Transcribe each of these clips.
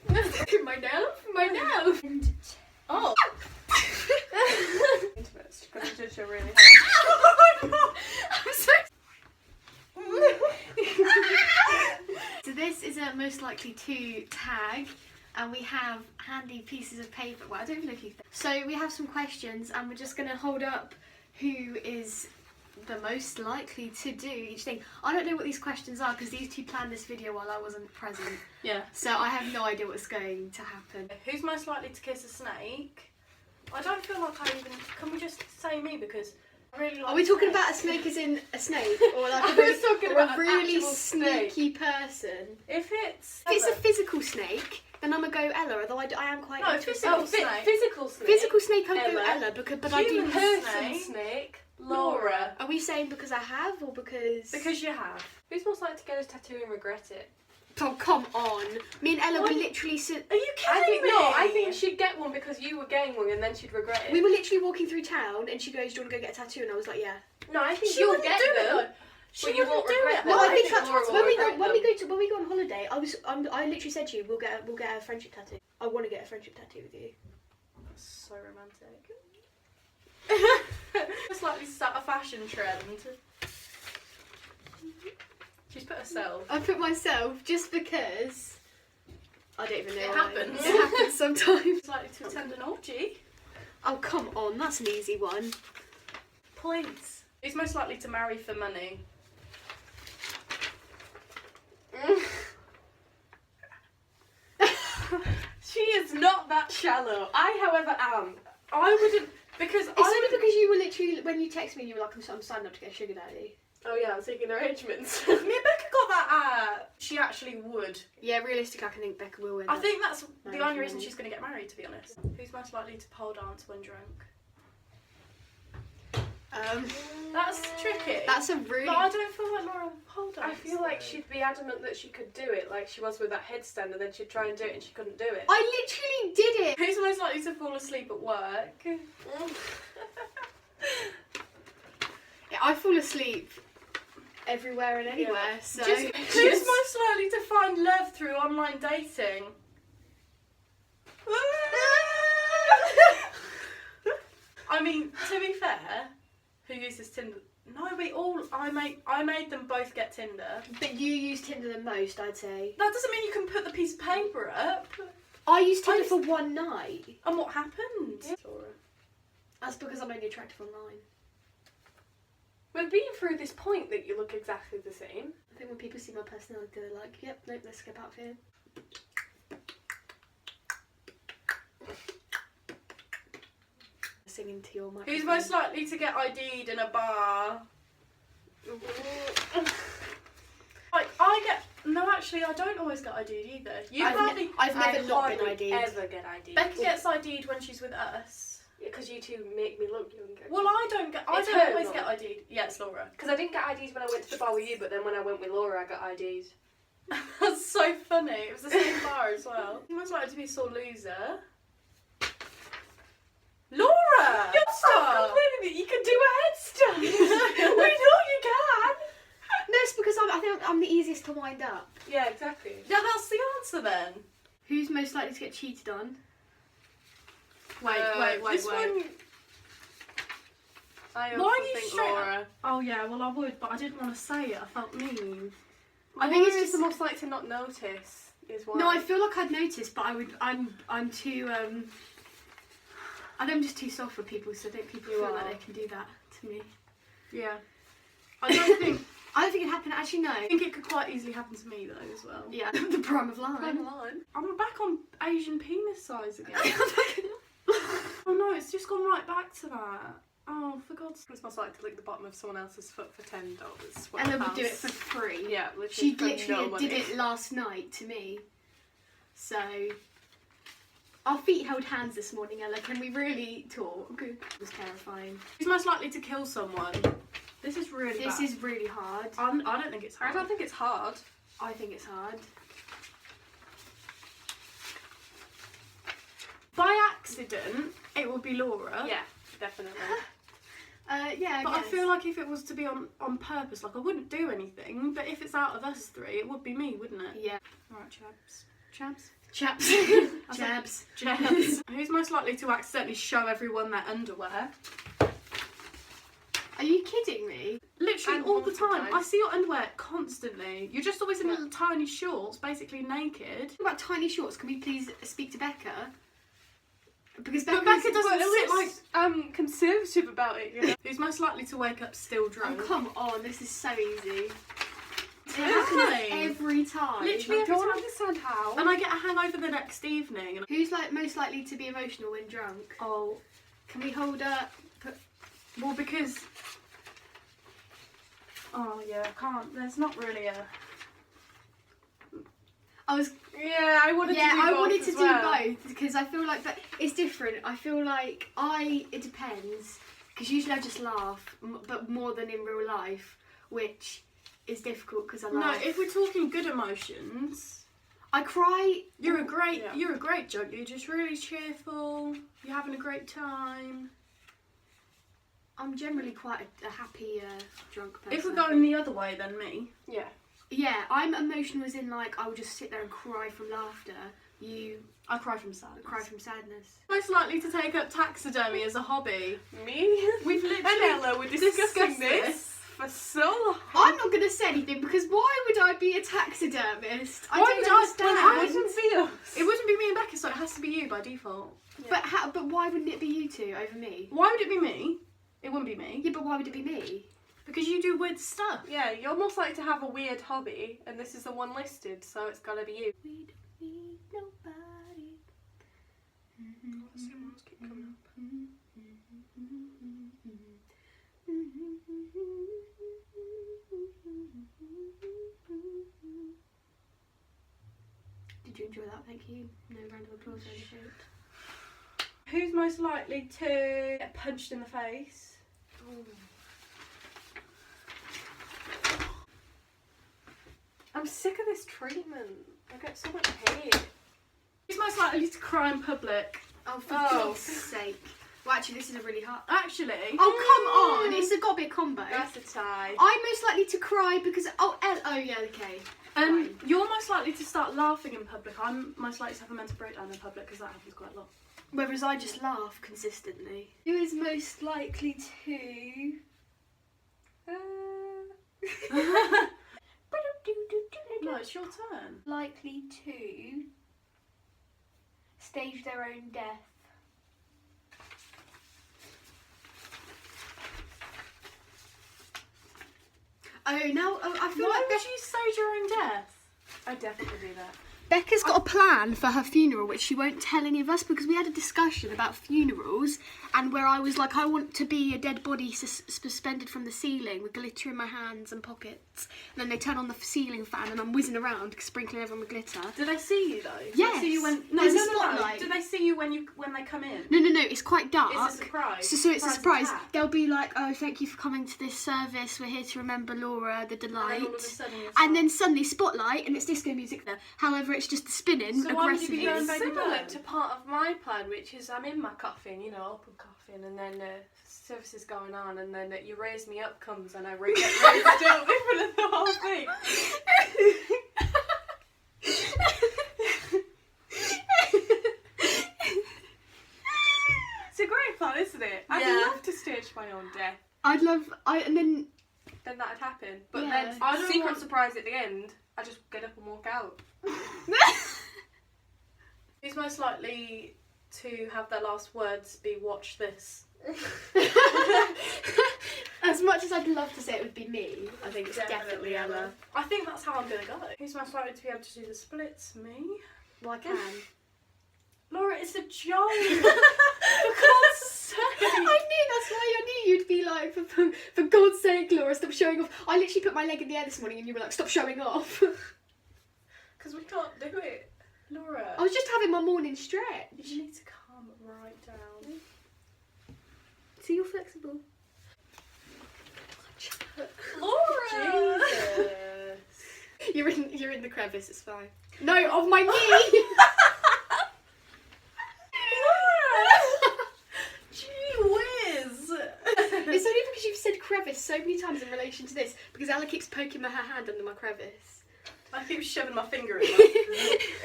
My nail. Oh. Intimate's gonna judge her really hard. I'm so. So this is a most likely to tag, and we have handy pieces of paper. Well, I don't even know if you. So we have some questions, and we're just gonna hold up who is the most likely to do each thing. I don't know what these questions are because these two planned this video while I wasn't present. Yeah. So I have no idea what's going to happen. Who's most likely to kiss a snake? I don't feel like I even. Can we just say me because I really like. Are we talking about a snake as in a snake, or like I was talking about a really an actual sneaky person? If it's a physical snake, then I'm gonna go Ella. Although I am quite. No, into physical snake. Physical snake. Physical snake, I'd go Ella. Ella because, but I do. Human Person snake. Laura. Are we saying because I have or because? Because you have. Who's most likely to get a tattoo and regret it? Oh, come on. Me and Ella What? were literally Are you kidding me? I think she'd get one because you were getting one and then she'd regret it. we were literally walking through town and she goes, "Do you want to go get a tattoo?" And I was like, "Yeah." No, I think She you'll wouldn't get do it them. though. She But you wouldn't won't do regret it. them. No, I I think think that's Laura will when we regret when we go on holiday. I literally said to you, "We'll get a friendship tattoo." I want to get a friendship tattoo with you. That's so romantic. It's like we start a fashion trend. She's put herself. I put myself just because. I don't even know. It why. happens. It happens sometimes. She's likely to attend an orgy. Oh, come on, that's an easy one. Please. Who's most likely to marry for money? She is not that shallow. I, however, am. I wouldn't because It's only because you were literally when you texted me, you were like, "I'm signed up to get a sugar daddy." Oh yeah, I'm taking arrangements. Me and Becca got that. She actually would. Yeah, realistically, I can think Becca will win. I think that's the Marry only for reason money. she's going to get married. To be honest, who's most likely to pole dance when drunk? That's tricky. That's a really. But I don't feel like Laura will pole dance. I feel like she'd be adamant that she could do it, like she was with that headstand, and then she'd try and do it and she couldn't do it. I literally did it. Who's most likely to fall asleep at work? Yeah, I fall asleep everywhere and anywhere. Yeah. So. Who's most likely to find love through online dating? I mean, to be fair, who uses Tinder? No, I made them both get Tinder. But you use Tinder the most, I'd say. That doesn't mean you can put the piece of paper up. I used Tinder for one night. And what happened? That's because I'm only attractive online. We've been through this point that you look exactly the same. I think when people see my personality, they're like, "Yep, nope, let's skip out for him." Singing to your microphone. Who's most likely to get ID'd in a bar? Like, actually, I don't always get ID'd either. I've never not been hardly ID'd. ever get ID'd. Becca gets ID'd when she's with us. Because you two make me look younger. Well, I don't It's her, always not- get ID'd. Yeah, it's Laura. Because I didn't get IDs when I went to the bar with you, but then when I went with Laura, I got IDs. That's so funny. It was the same bar as well. Who's most likely to be a sore loser? Laura! Stop complaining that you can do a headstand! We know you can! No, it's because I think I'm the easiest to wind up. Yeah, exactly. Yeah, that's the answer then. Who's most likely to get cheated on? This one. I Why also are you think straight Laura. Oh yeah, well I would, but I didn't want to say it. I felt mean. I think it's just the most likely to not notice is why. No, I feel like I'd notice, but I'm too I'm just too soft for people, so I think people feel like they can do that to me. Yeah. I don't think. I don't think it happened. Actually, no. I think it could quite easily happen to me though as well. Yeah, the prime of life. I'm back on Asian penis size again. Oh no, it's just gone right back to that. Oh, for God's sake. It's most likely to lick the bottom of someone else's foot for $10. Ella would do it for free. Yeah, She literally. literally did it last night to me. So, our feet held hands this morning, Ella. Can we really talk? It was terrifying. Who's most likely to kill someone? This is really This bad. is really hard. I don't think it's hard. I don't think it's hard. I think it's hard. By accident, it would be Laura. Yeah, definitely. Yeah, But I feel like if it was to be on purpose, like I wouldn't do anything. But if it's out of us three, it would be me, wouldn't it? Yeah. Alright, Chabs. Chabs? Chaps. I said Jabs. Jabs. Who's most likely to accidentally show everyone their underwear? Are you kidding me? Literally And all the multiple time. times. I see your underwear constantly. You're just always in Yeah. little tiny shorts, basically naked. What about tiny shorts? Can we please speak to Becca? Because But Becca's- Becca doesn't sit like... conservative about it, you know. Who's most likely to wake up still Oh, drunk? come on, this is so easy. It Really? happens every time. Literally I every don't time. understand how. And I get a hangover the next evening. And Who's like most likely to be emotional when drunk? oh, Can we hold up? well, because... Oh, yeah, I can't. There's not really a... I was Yeah, I wanted to do both I wanted to as do well. both because I feel like, but it's different. I feel like it depends because usually I just laugh, but more than in real life, which is difficult because I No, laugh. if we're talking good emotions, I cry. you're a great joke. You're just really cheerful. You're having a great time. I'm generally quite a happy drunk person. If we're going the other way, then me. Yeah. Yeah, I'm emotional as in like I will just sit there and cry from laughter. You I cry from sadness. cry from sadness. Most likely to take up taxidermy as a hobby. Me We've literally and Ella were discussing discussed this for so long. I'm not going to say anything because why would I be a taxidermist? I Why don't would I- understand. well, It wouldn't be us. It wouldn't be me and Becca, so it has to be you by default. But why wouldn't it be you two over me? Why would it be me? It wouldn't be me. Yeah, but why would it be me? Because you do weird stuff. Yeah, you're most likely to have a weird hobby, and this is the one listed, so it's gotta be you. We don't need nobody. Did you enjoy that? Thank you. No round of applause or anything. Who's most likely to get punched in the face? I'm sick of this treatment. I get so much hate. Who's most likely to cry in public? Oh, for Oh. God's sake. Well, actually, this is a really hard... Actually, Oh, come on! It's got to be a combo. That's a tie. I'm most likely to cry because... Oh, yeah, okay. Fine. you're most likely to start laughing in public. I'm most likely to have a mental breakdown in public because that happens quite a lot. Whereas I just laugh consistently. Who is most likely to... No, it's your turn. likely to stage their own death. I feel Why would you stage your own death? I definitely do that. Becca's got a plan for her funeral, which she won't tell any of us because we had a discussion about funerals and where I was like, I want to be a dead body suspended from the ceiling with glitter in my hands and pockets. And then they turn on the ceiling fan and I'm whizzing around, sprinkling everyone with glitter. Do they see you though? Do Yes. They see you when... There's a spotlight. Do they see you when they come in? No, it's quite dark. It's a surprise. So it's a surprise. attack. They'll be like, oh, thank you for coming to this service. We're here to remember Laura, the delight. And then all of a sudden you're And then suddenly spotlight and it's disco music there. However, it's just the spinning So why would you be aggressively. going It's baby similar bird? to part of my plan, which is I'm in my coffin, you know, open coffin, and then service is going on, and then You Raise Me Up comes, and I get raised up in front of the whole thing. It's a great plan, isn't it? I'd Yeah. love to stage my own death. And then Then that'd happen. But Yeah. then, I don't secret want- surprise at the end, I just get up and walk out. Who's most likely to have their last words be "Watch this"? as much as I'd love to say it would be me, I think it's Definitely definitely Ella. I think that's how I'm gonna go. Who's most likely to be able to do the splits? Me. Well, I can. Laura, it's a joke. For God's sake. I knew, that's why I knew you'd be like, for God's sake, Laura, stop showing off. I literally put my leg in the air this morning and you were like, stop showing off. Because we can't do it. Laura, I was just having my morning stretch. you need to calm right down. See, you're flexible. Laura! Jesus. You're in the crevice, it's fine. No, of my knee! Gee whiz! It's only because you've said crevice so many times in relation to this, because Ella keeps poking her hand under my crevice. I keep shoving my finger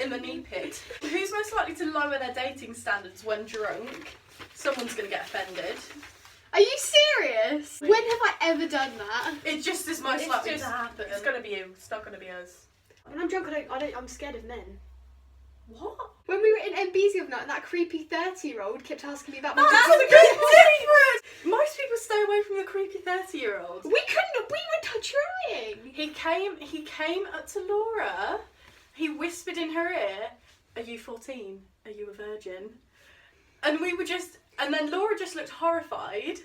in the knee pit. Who's most likely to lower their dating standards when drunk? Someone's going to get offended. Are you serious? When have I ever done that? It just is most likely to happen. It's gonna be you. It's not gonna be us. When I'm drunk, I'm scared of men. What? When we were in MB's the other night, that creepy 30-year-old kept asking me about my That's a good secret! Most people stay away from the creepy 30-year-olds. We were trying. He came up to Laura. He whispered in her ear, "Are you 14? Are you a virgin?" And we were just, and then Laura just looked horrified.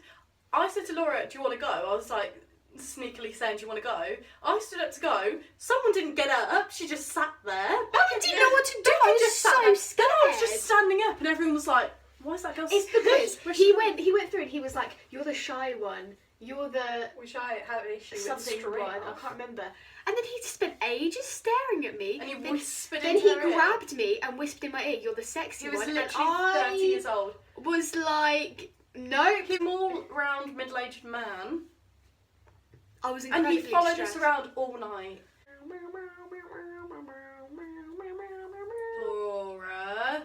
I said to Laura, "Do you want to go?" I was like sneakily saying, "Do you want to go?" I stood up to go. Someone didn't get up. She just sat there. I didn't know what to do. I was so scared. Then I was just standing up, and everyone was like, "Why is that girl?" It's because he went through and he was like, "You're the shy one. You're the Which I had an issue with something straight one. I off. can't remember." And then he just spent ages staring at me. And he then, whispered Then in he her ear. grabbed me and whispered in my ear, "You're the sexy He was one." literally And 30 years old. I was like, "No." He's a all-round middle-aged man. I was And incredibly he followed stressed. us around all night. Laura.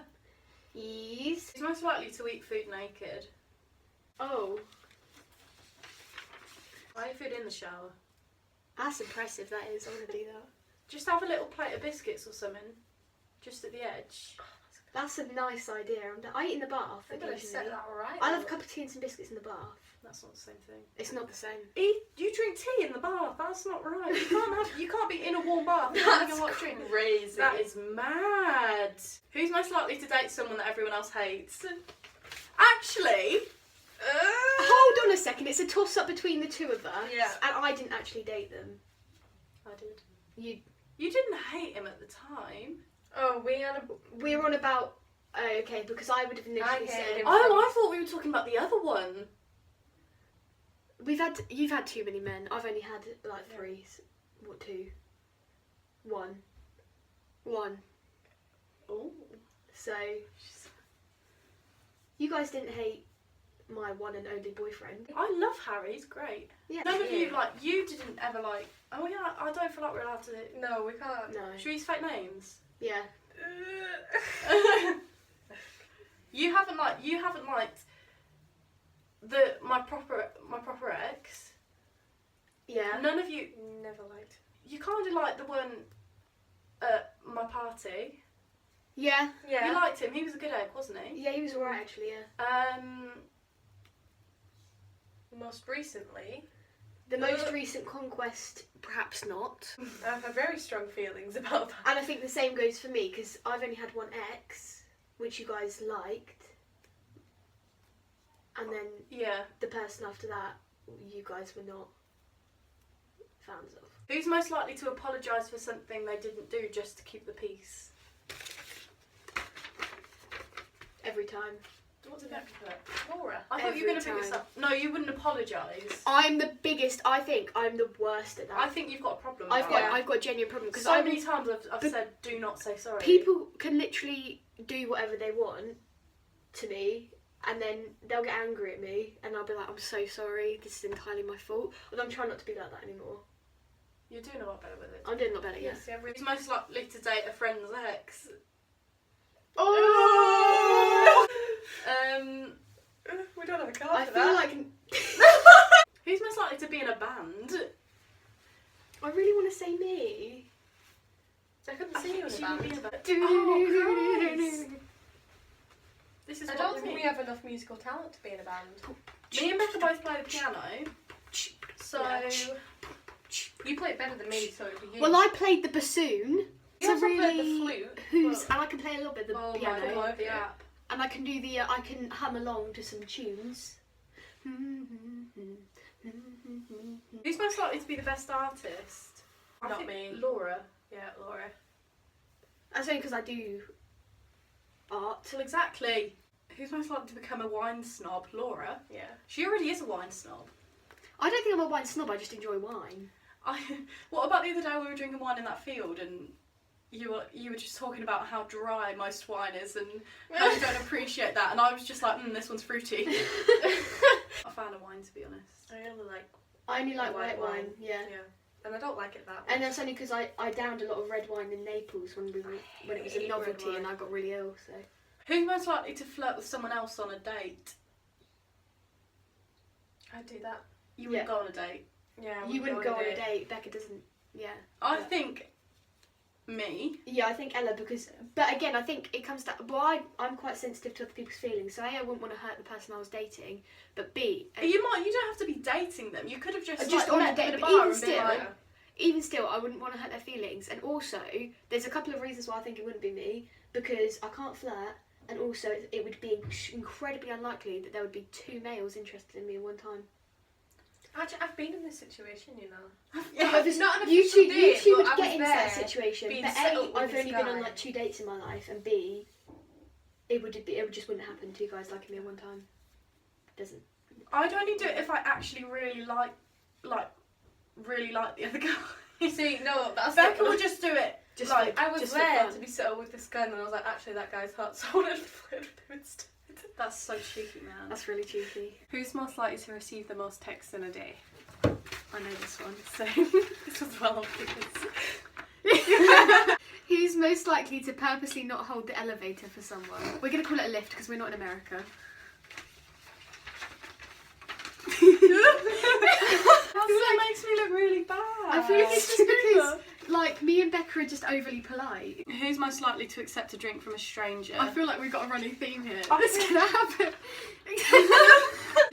Yes. He's most likely to eat food naked. Oh, I eat food in the shower. that's impressive. That is. I want to do that. Just have a little plate of biscuits or something. Just at the edge. That's a nice idea. I eat in the bath I'm gonna occasionally. set that right. I love a cup of tea and some biscuits in the bath. That's not the same thing. It's not the same. You drink tea in the bath. That's not right. You can't be in a warm bath and having a hot drink. crazy. That is mad. Who's most likely to date someone that everyone else hates? Actually, Hold on a second. It's a toss-up between the two of us. Yeah. And I didn't actually date them. I did. You didn't hate him at the time. Oh, We were on about. Oh, okay, because I would have initially I hated said. him. Oh, I thought we were talking about the other one. You've had too many men. I've only had like 3. What, 2? 1. Oh. So you guys didn't hate my one and only boyfriend. I love Harry. He's great. Yeah. None of you Yeah. you didn't ever like. Oh yeah, I don't feel like we're allowed to. No, we can't. No. Should we use fake names? Yeah. You haven't liked my proper ex. Yeah. None of you. Never liked. You kind of like the one at my party. Yeah. Yeah. You liked him. He was a good egg, wasn't he? Yeah, he was alright actually. Yeah. Most recently, The most recent conquest, perhaps not. I've had very strong feelings about that. And I think the same goes for me because I've only had one ex, which you guys liked, and then Yeah. the person after that, you guys were not fans of. Who's most likely to apologise for something they didn't do just to keep the peace? Every time. What did Becca put? Laura. I thought you were going to Every pick this time. up. No, you wouldn't apologise. I'm the biggest. I think I'm the worst at that. I think you've got a problem. I've now. got a genuine problem because So many times I've but- said, do not say sorry. people can literally do whatever they want to me, and then they'll get angry at me, and I'll be like, "I'm so sorry. This is entirely my fault." But I'm trying not to be like that anymore. You're doing a lot better with it. I'm doing a lot better. Yeah. Yes, every. Who's most likely to date a friend's ex? Oh! We don't have a card I for feel that. like Who's most likely to be in a band? I really want to say me. I couldn't see you in a she would be band. in a band. Oh, Christ. This is I what don't we think mean. we have enough musical talent to be in a band. Me and Becca both play the piano. So Yeah. You play it better than me, so it'd be you. Well, I played the bassoon. You also really, played the flute. and I can play a little bit of the oh piano. my god, the app. And I can do the, I can hum along to some tunes. Who's most likely to be the best artist? I Not think me. Laura. Yeah, Laura. That's only because I do art. So exactly. Who's most likely to become a wine snob? Laura. Yeah. She already is a wine snob. I don't think I'm a wine snob, I just enjoy wine. What about the other day we were drinking wine in that field and you were just talking about how dry most wine is and how you don't appreciate that, and I was just like, this one's fruity. I found a wine, to be honest. I only like. I only like White white wine, wine. yeah. Yeah. and I don't like it that much. And that's only because I downed a lot of red wine in Naples when it was a hate novelty red wine. and I got really ill. So Who's most likely to flirt with someone else on a date? I'd do that. You wouldn't go on a date. Yeah, you wouldn't go on a date. Becca doesn't. Yeah. I think me. Yeah, I think Ella but again, I think it comes down. Well, I'm quite sensitive to other people's feelings, so A, I wouldn't want to hurt the person I was dating, but B, You don't have to be dating them. You could have just on met a them date. at a But bar even and been still, like, even still, I wouldn't want to hurt their feelings. And also, there's a couple of reasons why I think it wouldn't be me, because I can't flirt, and also it would be incredibly unlikely that there would be 2 males interested in me at one time. Actually, I've been in this situation, you know. yeah, But there's not an you official two date, would but I get was into that there, situation. being But set up A, with I've this only been on guy. like 2 dates in my life, and B, it just wouldn't happen. 2 guys liking me at one time. Doesn't. I'd only do it if I actually really like the other guy. See, no, that's Becca would just do it. Just Like, I was just for there fun. to be set up with this guy, and then I was like, actually, that guy's hot, so I wanted to flirt with him instead. That's so cheeky, man. That's really cheeky. Who's most likely to receive the most texts in a day? I know this one. So, this was well Who's most likely to purposely not hold the elevator for someone? We're going to call it a lift because we're not in America. That makes me look really bad. I feel like it's just because, like, me and Becca are just overly polite. Who's most likely to accept a drink from a stranger? I feel like we've got a running theme here. I It's think- going to happen.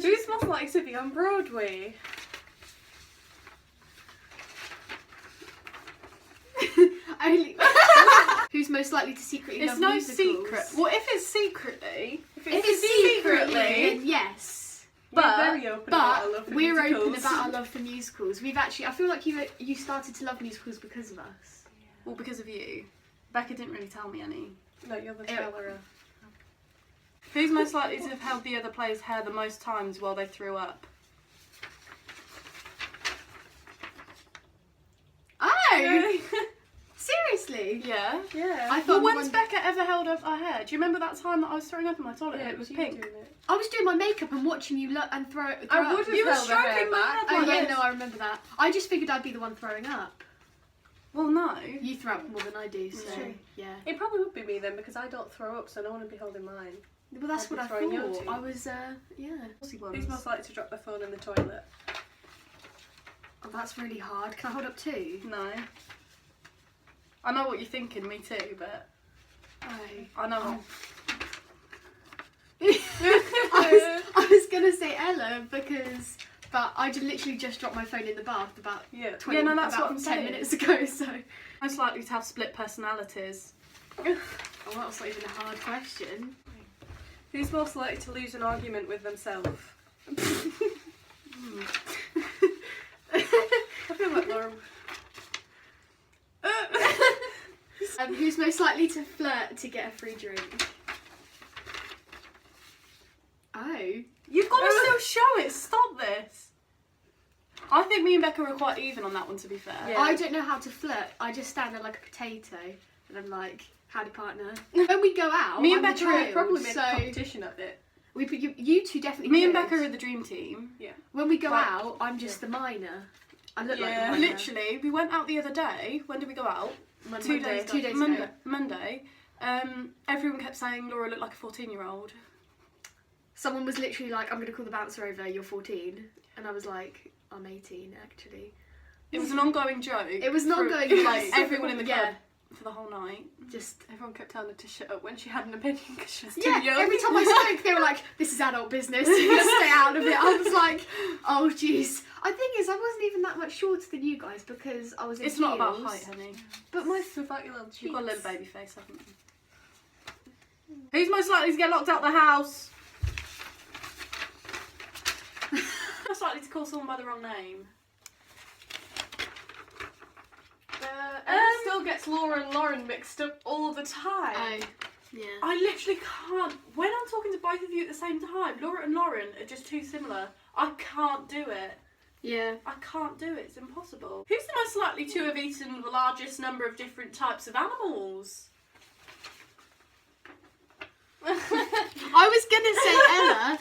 Who's most likely to be on Broadway? Only. Who's most likely to secretly It's love no musicals? secret. Well, if it's secretly, If it's secretly, then yes. We're But- very open about our love But for we're musicals. open about our love for musicals. We've actually, I feel like you started to love musicals because of us. well, because of you. Becca didn't really tell me any. No, you're the Ew. teller. Who's most likely to have held the other player's hair the most times while they threw up? Oh! Seriously? Yeah. Yeah. I Well, thought when's Becca ever held up her hair? Do you remember that time that I was throwing up in my toilet and it was you pink? doing it. I was doing my makeup and watching you and throw it. I up. would have You were held her hair stroking my back. head Oh like yeah, this. no, I remember that. I just figured I'd be the one throwing up. Well, no. You throw up more than I do, so True. yeah. It probably would be me then, because I don't throw up, so no one would be holding mine. Well, that's I'd be what I throwing yours thought. too. I was, yeah. Who's most likely to drop their phone in the toilet? Oh, that's really hard. Can I hold up 2? No. I know what you're thinking, me too, but Oh. I know. I was gonna say Ella but I literally just dropped my phone in the bath about Yeah. 20, Yeah, no, that's about what I'm 10 saying. minutes ago. So, Most likely to have split personalities. oh, that was not even a hard question. Who's most likely to lose an argument with themselves? I feel like Laura. Who's most likely to flirt to get a free drink? Oh. You've got to still show it. Stop this. I think me and Becca are quite even on that one, to be fair. Yeah. I don't know how to flirt. I just stand there like a potato and I'm like, howdy partner. When we go out, Me and I'm Becca the are child, Probably made so a competition at it. you two definitely Me and could. Becca are the dream team. When we go Like- out, I'm just the minor. I look like Yeah, the minor. literally. We went out the other day. When did we go out? Monday. 2 days Monday. ago. Monday. Everyone kept saying Laura looked like a 14-year-old. Someone was literally like, I'm going to call the bouncer over, you're 14. And I was like, I'm 18 actually. It was an ongoing joke. It was an for, ongoing joke. like everyone in the club Yeah. for the whole night. Just Everyone kept telling her to shut up when she had an opinion because she was too yeah, young. every time I spoke, they were like, "This is adult business. You stay out of it." I was like, "Oh, jeez." The thing is, I wasn't even that much shorter than you guys because I was in It's not about heels. height, honey. But my Without your little cheeks. You've got a little baby face, haven't you? Who's most likely to get locked out the house? Most likely to call someone by the wrong name. Emma still gets Laura and Lauren mixed up all the time. oh, yeah. I literally can't. When I'm talking to both of you at the same time, Laura and Lauren are just too similar. I can't do it. Yeah. I can't do it. It's impossible. Who's the most likely to have eaten the largest number of different types of animals? I was gonna say Ella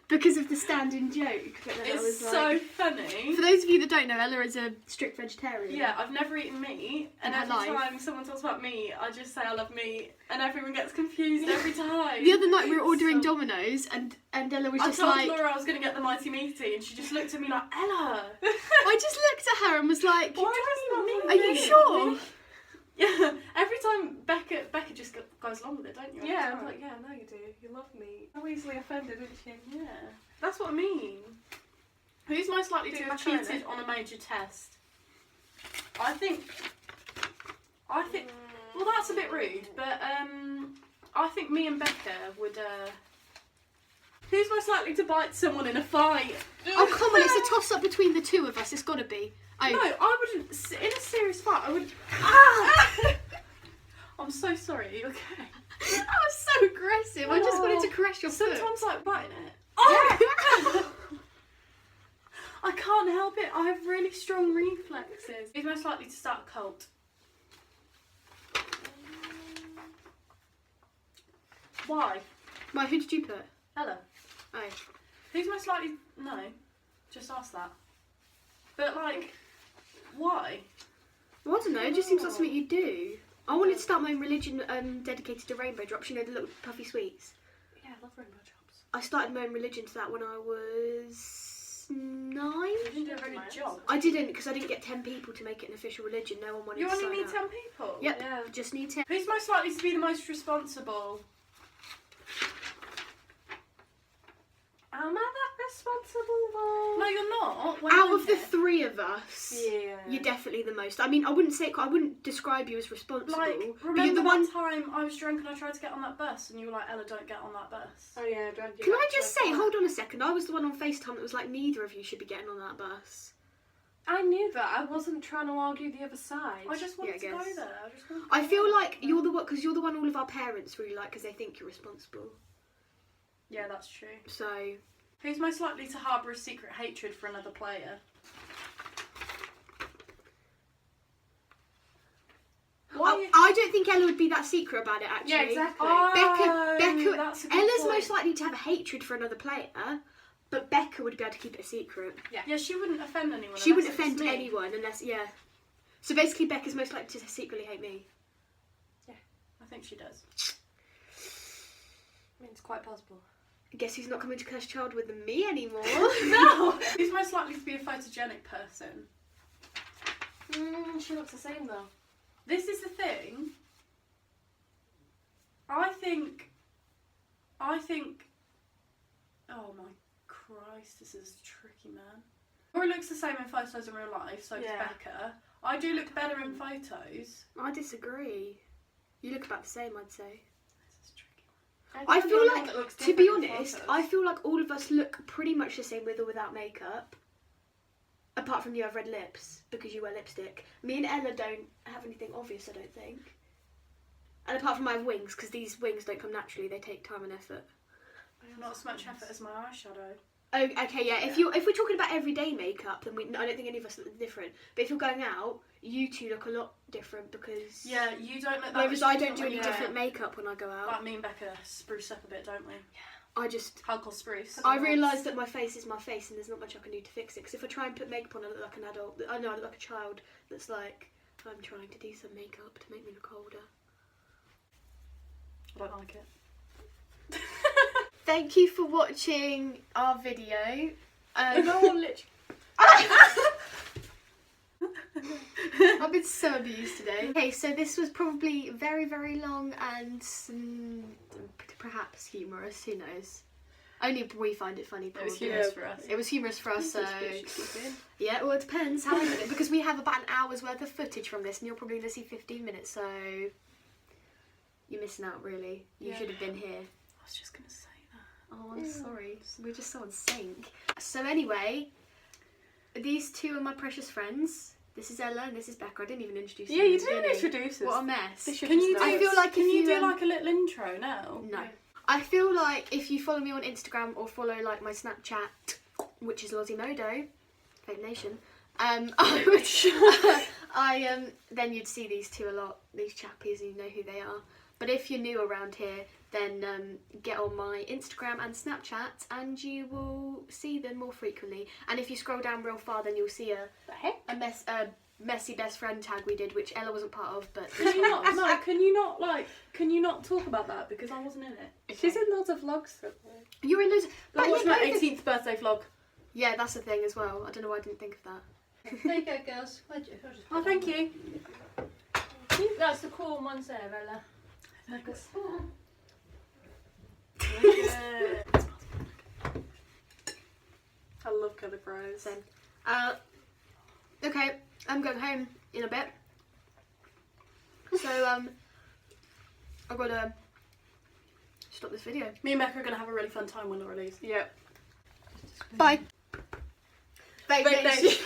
because of the standing joke. But then I was It's like... so funny. For those of you that don't know, Ella is a strict vegetarian. Yeah, I've never eaten meat, and In her every life. time someone talks about meat, I just say I love meat, and everyone gets confused every time. The other night we were ordering So- Domino's, and Ella was I just told like... Laura I was going to get the Mighty Meaty, and she just looked at me like, Ella! I just looked at her and was like, Why do you are you sure? Yeah, every time Becca just goes along with it, don't you? Every Yeah, time. I'm like, yeah, no, you do. You love me. So easily offended, isn't she? Yeah, that's what I mean. Who's most likely to Do have macaroni. cheated on a major test? I think. Well, that's a bit rude, but I think me and Becca would. Who's most likely to bite someone in a fight? Oh, come on, it's a toss-up between the two of us. It's got to be. Oh. No, I wouldn't. In a serious fight, I would. Ah! I'm so sorry. Are you okay? That was so aggressive. I just wanted to caress your foot. Sometimes like biting it. Oh! I can't help it. I have really strong reflexes. Who's most likely to start a cult? Why? Why, who did you put? Ella. Oh. Who's most likely? No, just ask that. But like, why? Well, I don't know, it just seems like something you do. I wanted to start my own religion dedicated to rainbow drops, you know, the little puffy sweets. Yeah, I love rainbow drops. I started my own religion to that when I was 9. You didn't do a very good job. I didn't, because I didn't get 10 people to make it an official religion. No one wanted You to only sign need up. 10 people. Yep, Yeah. just need 10. Who's most likely to be the most responsible? Am I that responsible though? No, you're not. When Out you're of the here. 3 of us, Yeah. you're definitely the most. I mean, I wouldn't describe you as responsible, Like, but you're remember the that one. time I was drunk and I tried to get on that bus and you were like, Ella, don't get on that bus. Oh yeah, drag you Can back I to just a say, flat. hold on a second, I was the one on FaceTime that was like, neither of you should be getting on that bus. I knew that. I wasn't trying to argue the other side. I just wanted Yeah, to I go guess. there. I just wanted to I go feel there. like you're the one, because you're the one all of our parents really like, because they think you're responsible. Yeah, that's true. So, Who's most likely to harbour a secret hatred for another player? Why? I don't think Ella would be that secret about it, actually. Yeah, exactly. Becca, that's a good Ella's point. most likely to have a hatred for another player, but Becca would be able to keep it a secret. Yeah, she wouldn't offend anyone. She unless wouldn't it was offend me. anyone unless, yeah. So basically, Becca's most likely to secretly hate me. I think she does. I mean, it's quite possible. Guess who's not coming to Cursed Child with me anymore? No! Who's most likely to be a photogenic person? She looks the same though. This is the thing. I think. Oh my Christ, this is tricky, man. Laura looks the same in photos in real life, so does Yeah. Becca. I do look better in photos. I disagree. You look about the same, I'd say. This is tricky. I think feel I'm the like, one that looks to be different in honest, photos. I feel like all of us look pretty much the same with or without makeup. Apart from you have red lips, because you wear lipstick. Me and Ella don't have anything obvious, I don't think. And apart from I have wings, because these wings don't come naturally, they take time and effort. Not as much effort as my eyeshadow. Oh, okay, yeah. If we're talking about everyday makeup, then I don't think any of us look different. But if you're going out, you two look a lot different because. Yeah, you don't look that Whereas much I don't different do when any you different go makeup when I go out. out. Like me and Becca spruce up a bit, don't we? I just. Alcohol spruce. I realise that my face is my face, and there's not much I can do to fix it. Because if I try and put makeup on, I look like an adult. I know I look like a child that's like, I'm trying to do some makeup to make me look older. I don't like it. Thank you for watching our video. No one literally. I've been so abused today. Okay, so this was probably very, very long and perhaps humorous. Who knows? Only we find it funny. It Probably. was humorous for us. It was humorous for us. So Suspicious. yeah, well, it depends how long because we have about an hour's worth of footage from this, and you're probably going to see 15 minutes. So you're missing out, really. You Yeah. should have been here. I was just gonna say that. Oh, I'm sorry. We're just so on sync. So anyway, these two are my precious friends. This is Ella and this is Becca. I didn't even introduce Yeah, them. you at the didn't beginning. introduce us. What a mess. They should Can you just do? know. I feel like can if you you, do like a little intro now? No. I feel like if you follow me on Instagram or follow like my Snapchat, which is Lozimodo, Fake Nation, I would, then you'd see these two a lot, these chappies, and you know who they are. But if you're new around here, then get on my Instagram and Snapchat and you will see them more frequently. And if you scroll down real far, then you'll see a messy best friend tag we did, which Ella wasn't part of, but Can you not? No, can you not talk about that because I wasn't in it. She's in loads of vlogs. You're in loads. Like, what's my 18th birthday vlog? Yeah, that's the thing as well. I don't know why I didn't think of that. There you go, girls. Oh, thank you. That's the cool ones there, Ella. I love coloured fries. Same. Okay, I'm going home in a bit. So I've got to stop this video. Me and Becca are gonna have a really fun time when it releases. Yeah. Bye. Bye. Bye.